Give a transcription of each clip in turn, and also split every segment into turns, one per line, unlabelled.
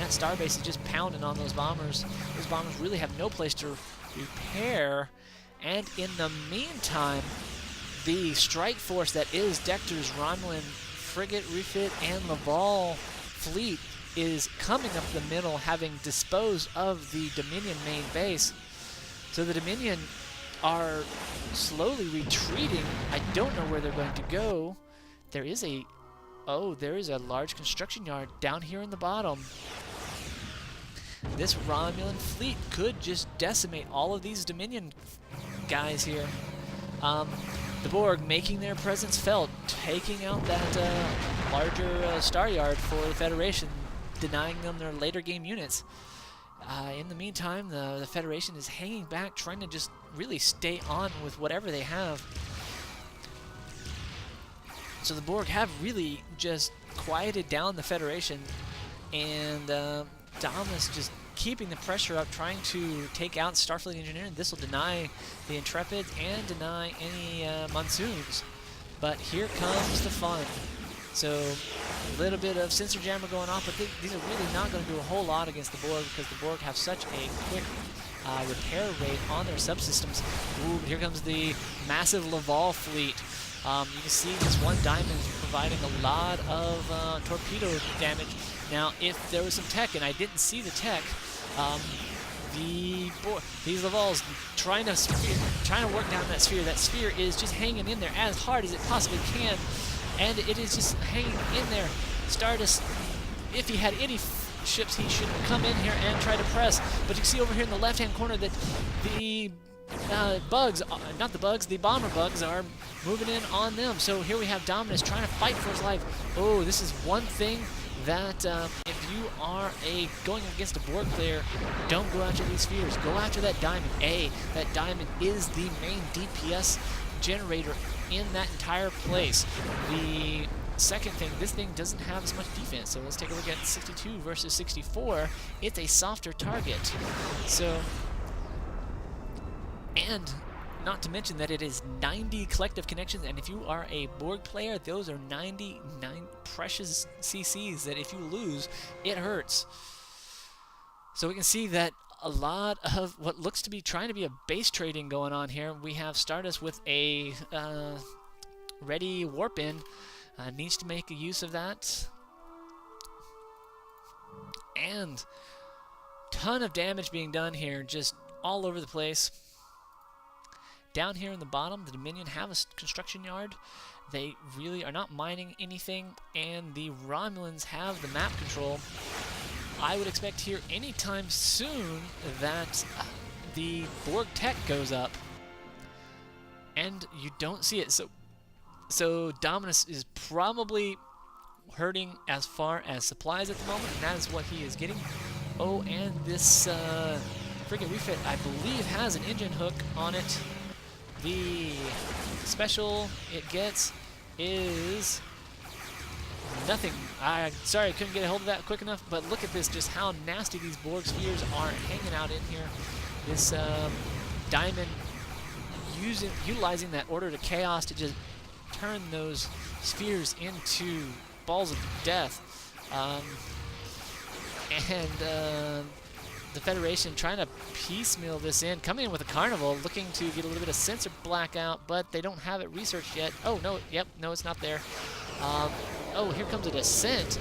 that starbase is just pounding on those bombers. Those bombers really have no place to repair. And in the meantime, the strike force that is Dexter's Romulan frigate refit and Laval fleet is coming up the middle, having disposed of the Dominion main base. So the Dominion are slowly retreating. I don't know where they're going to go. There is a large construction yard down here in the bottom. This Romulan fleet could just decimate all of these Dominion guys here. The Borg making their presence felt, taking out that larger star yard for the Federation, denying them their later game units. In the meantime, the Federation is hanging back, trying to just really stay on with whatever they have. So the Borg have really just quieted down the Federation, and Dominus just keeping the pressure up, trying to take out Starfleet Engineering. This will deny the Intrepids and deny any Monsoons. But here comes the fun. So a little bit of sensor jammer going off, but these are really not going to do a whole lot against the Borg because the Borg have such a quick repair rate on their subsystems. Ooh, here comes the massive Laval fleet. You can see this one diamond is providing a lot of torpedo damage. Now, if there was some tech, and I didn't see the tech, these Lavals trying to work down that sphere. That sphere is just hanging in there as hard as it possibly can, and it is just hanging in there. Stardust, if he had any ships, he should come in here and try to press. But you can see over here in the left-hand corner that the the bomber bugs are moving in on them. So here we have Dominus trying to fight for his life. Oh, this is one thing that if you are going against a Borg player, don't go after these spheres. Go after that diamond. That diamond is the main DPS generator in that entire place. The second thing, this thing doesn't have as much defense. So let's take a look at 62 versus 64. It's a softer target. So, and not to mention that it is 90 collective connections, and if you are a Borg player, those are 99 precious CCs that if you lose, it hurts. So we can see that a lot of what looks to be trying to be a base trading going on here. We have Stardust with a ready warp in, needs to make a use of that, and ton of damage being done here, just all over the place. Down here in the bottom, the Dominion have a construction yard. They really are not mining anything, and the Romulans have the map control. I would expect here anytime soon that the Borg tech goes up, and you don't see it. So Dominus is probably hurting as far as supplies at the moment, and that is what he is getting. Oh, and this frigate refit, I believe, has an engine hook on it. The special it gets is nothing. Sorry, I couldn't get a hold of that quick enough, but look at this, just how nasty these Borg spheres are hanging out in here. This diamond utilizing that order to chaos to just turn those spheres into balls of death. The Federation trying to piecemeal this in, coming in with a Carnival, looking to get a little bit of sensor blackout, but they don't have it researched yet. Oh, no, yep, no, it's not there. Oh, here comes a descent,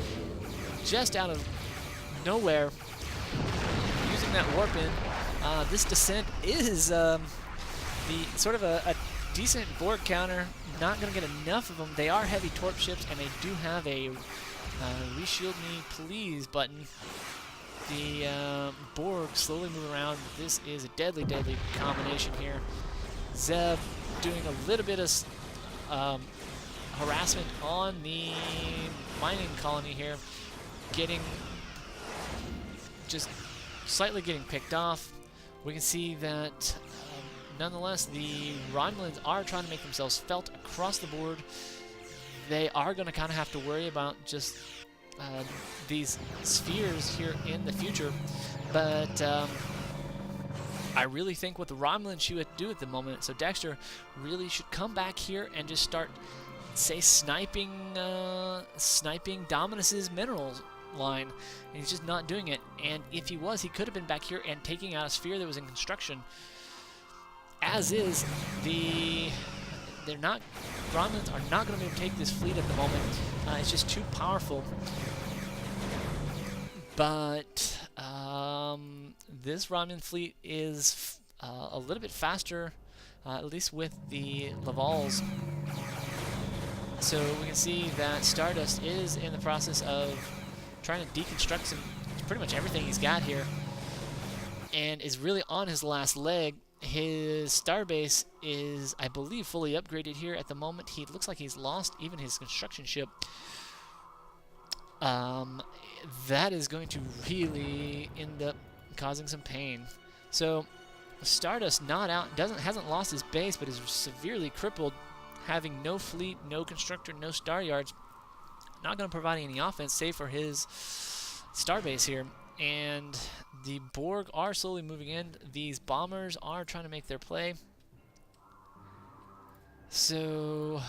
just out of nowhere, using that warp in. This descent is the sort of a decent Borg counter, not going to get enough of them. They are heavy torp ships, and they do have a reshield me please button. The Borg slowly move around. This is a deadly, deadly combination here. Zebh doing a little bit of harassment on the mining colony here, just slightly getting picked off. We can see that nonetheless the Romulans are trying to make themselves felt across the board. They are going to kind of have to worry about just these spheres here in the future, but I really think what the Romulans should do at the moment, so Dexter really should come back here and just start, say, sniping Dominus's minerals, line, and he's just not doing it. And if he was, he could have been back here and taking out a sphere that was in construction. As is, Romulans are not going to be able to take this fleet at the moment. It's just too powerful. But this Romulan fleet is a little bit faster, at least with the Lavals. So we can see that Stardust is in the process of trying to deconstruct pretty much everything he's got here, and is really on his last leg. His starbase is, I believe, fully upgraded here at the moment. He looks like he's lost even his construction ship. That is going to really end up causing some pain. So Stardust not out, hasn't lost his base, but is severely crippled, having no fleet, no constructor, no star yards. Not going to provide any offense save for his starbase here. And the Borg are slowly moving in. These bombers are trying to make their play. So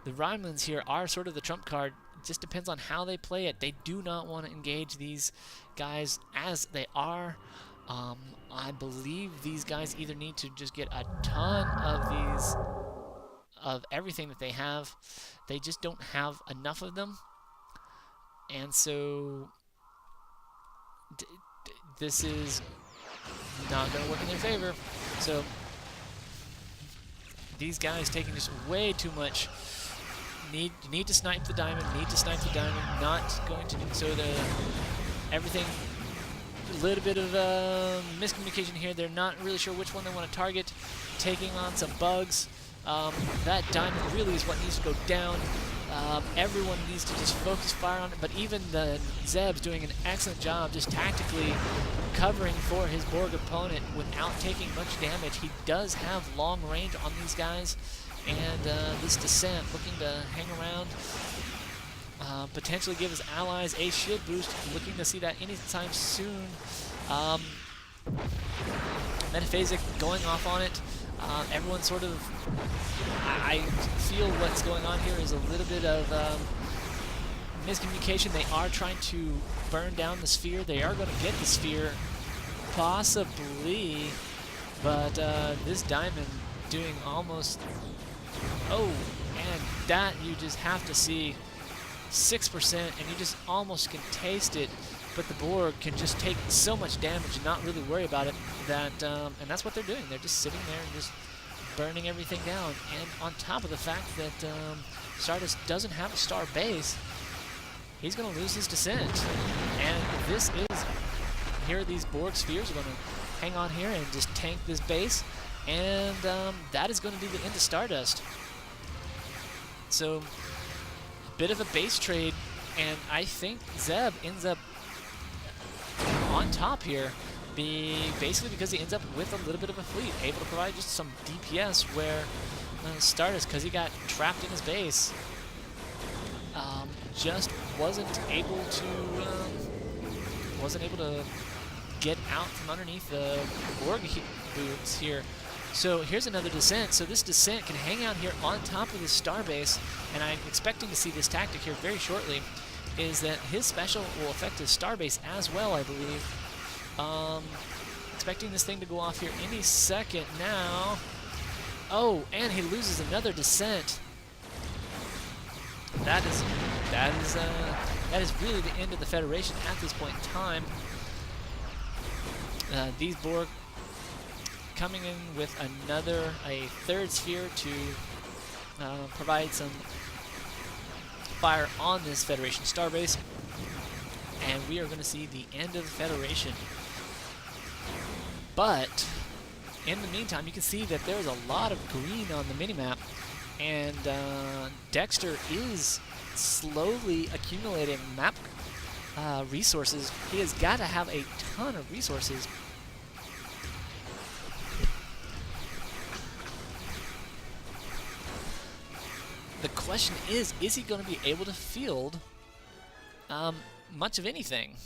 the Romulans here are sort of the trump card. It just depends on how they play it. They do not want to engage these guys as they are. I believe these guys either need to just get a ton of everything that they have. They just don't have enough of them. And so this is not going to work in their favor. So these guys taking just way too much. Need to snipe the diamond. Not going to do so. Everything. A little bit of miscommunication here. They're not really sure which one they want to target. Taking on some bugs. That diamond really is what needs to go down. Everyone needs to just focus fire on it, but even the Zebh's doing an excellent job just tactically covering for his Borg opponent without taking much damage. He does have long range on these guys, and this descent looking to hang around, potentially give his allies a shield boost, looking to see that anytime soon. Metaphasic going off on it. Everyone sort of, I feel what's going on here is a little bit of miscommunication. They are trying to burn down the sphere. They are going to get the sphere, possibly, but this diamond doing almost, oh, and that you just have to see 6%, and you just almost can taste it. But the Borg can just take so much damage and not really worry about it. And that's what they're doing. They're just sitting there and just burning everything down. And on top of the fact that Stardust doesn't have a star base, he's going to lose his descent. And this is, here these Borg spheres are going to hang on here and just tank this base. And that is going to be the end of Stardust. So, a bit of a base trade. And I think Zebh ends up on top here, basically because he ends up with a little bit of a fleet, able to provide just some DPS where Stardust, because he got trapped in his base, just wasn't able to get out from underneath the Borg boots here. So here's another descent. So this descent can hang out here on top of this starbase, and I'm expecting to see this tactic here very shortly, is that his special will affect his starbase as well, I believe. Expecting this thing to go off here any second now. Oh, and he loses another descent. That is really the end of the Federation at this point in time. These Borg coming in with a third sphere to provide some fire on this Federation starbase, and we are going to see the end of the Federation. But in the meantime, you can see that there's a lot of green on the minimap, and Dexter is slowly accumulating map resources. He has got to have a ton of resources. The question is he going to be able to field much of anything?